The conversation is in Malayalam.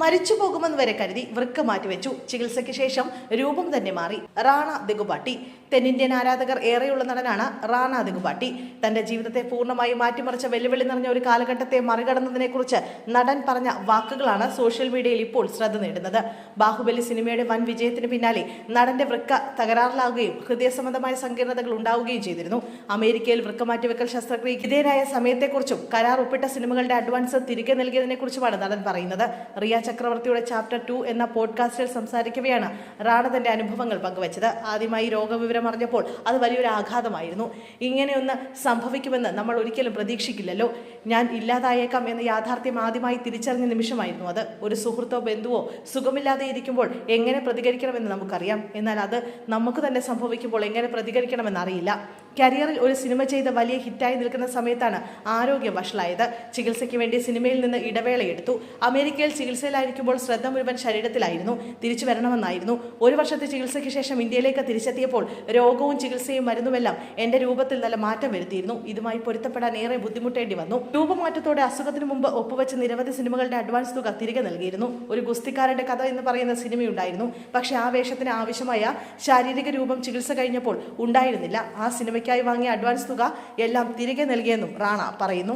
മരിച്ചു പോകുമെന്ന് വരെ കരുതി വൃക്ക മാറ്റിവെച്ചു. ചികിത്സയ്ക്ക് ശേഷം രൂപം തന്നെ മാറി. റാണ ദഗുപാട്ടി. തെന്നിന്ത്യൻ ആരാധകർ ഏറെയുള്ള നടനാണ് റാണ ദഗുപാട്ടി. തന്റെ ജീവിതത്തെ പൂർണ്ണമായും മാറ്റിമറിച്ച വെല്ലുവിളി നിറഞ്ഞ ഒരു കാലഘട്ടത്തെ മറികടന്നതിനെക്കുറിച്ച് നടൻ പറഞ്ഞ വാക്കുകളാണ് സോഷ്യൽ മീഡിയയിൽ ഇപ്പോൾ ശ്രദ്ധ നേടുന്നത്. ബാഹുബലി സിനിമയുടെ വൻ വിജയത്തിന് പിന്നാലെ നടന്റെ വൃക്ക തകരാറിലാവുകയും ഹൃദയ സംബന്ധമായ സങ്കീർണതകൾ ഉണ്ടാവുകയും ചെയ്തിരുന്നു. അമേരിക്കയിൽ വൃക്ക മാറ്റിവെക്കൽ ശസ്ത്രക്രിയയ്ക്ക് വിധേയരായ സമയത്തെക്കുറിച്ചും കരാർ ഒപ്പിട്ട സിനിമകളുടെ അഡ്വാൻസ് തിരികെ നൽകിയതിനെക്കുറിച്ചുമാണ് നടൻ പറയുന്നത്. റിയ ചക്രവർത്തിയുടെ ചാപ്റ്റർ 2 എന്ന പോഡ്കാസ്റ്റിൽ സംസാരിക്കവെയാണ് റാണ തന്റെ അനുഭവങ്ങൾ പങ്കുവച്ചത്. ആദ്യമായി രോഗവിവരം അറിഞ്ഞപ്പോൾ അത് വലിയൊരു ആഘാതമായിരുന്നു. ഇങ്ങനെയൊന്ന് സംഭവിക്കുമെന്ന് നമ്മൾ ഒരിക്കലും പ്രതീക്ഷിക്കില്ലല്ലോ. ഞാൻ ഇല്ലാതായേക്കാം എന്ന യാഥാർത്ഥ്യം ആദ്യമായി തിരിച്ചറിഞ്ഞ നിമിഷമായിരുന്നു അത്. ഒരു സുഹൃത്തോ ബന്ധുവോ സുഖമില്ലാതെ ഇരിക്കുമ്പോൾ എങ്ങനെ പ്രതികരിക്കണമെന്ന് നമുക്കറിയാം. എന്നാൽ അത് നമുക്ക് തന്നെ സംഭവിക്കുമ്പോൾ എങ്ങനെ പ്രതികരിക്കണമെന്ന് അറിയില്ല. കരിയറിൽ ഒരു സിനിമ ചെയ്ത് വലിയ ഹിറ്റായി നിൽക്കുന്ന സമയത്താണ് ആരോഗ്യം വഷളായത്. ചികിത്സയ്ക്ക് വേണ്ടി സിനിമയിൽ നിന്ന് ഇടവേളയെടുത്തു. അമേരിക്കയിൽ ചികിത്സയിലായിരിക്കുമ്പോൾ ശ്രദ്ധ മുഴുവൻ ശരീരത്തിലായിരുന്നു. തിരിച്ചു വരണമെന്നായിരുന്നു. ഒരു വർഷത്തെ ചികിത്സയ്ക്ക് ശേഷം ഇന്ത്യയിലേക്ക് തിരിച്ചെത്തിയപ്പോൾ രോഗവും ചികിത്സയും മരുന്നുമെല്ലാം എന്റെ രൂപത്തിൽ നല്ല മാറ്റം വരുത്തിയിരുന്നു. ഇതുമായി പൊരുത്തപ്പെടാൻ ഏറെ ബുദ്ധിമുട്ടേണ്ടി വന്നു. രൂപമാറ്റത്തോടെ അസുഖത്തിന് മുമ്പ് ഒപ്പുവെച്ച നിരവധി സിനിമകളുടെ അഡ്വാൻസ് തുക തിരികെ നൽകിയിരുന്നു. ഒരു ഗുസ്തിക്കാരന്റെ കഥ എന്ന് പറയുന്ന സിനിമയുണ്ടായിരുന്നു. പക്ഷേ ആ വേഷത്തിന് ആവശ്യമായ ശാരീരിക രൂപം ചികിത്സ കഴിഞ്ഞപ്പോൾ ഉണ്ടായിരുന്നില്ല. ആ സിനിമയ്ക്കായി വാങ്ങിയ അഡ്വാൻസ് തുക എല്ലാം തിരികെ നൽകിയെന്നും റാണ പറയുന്നു.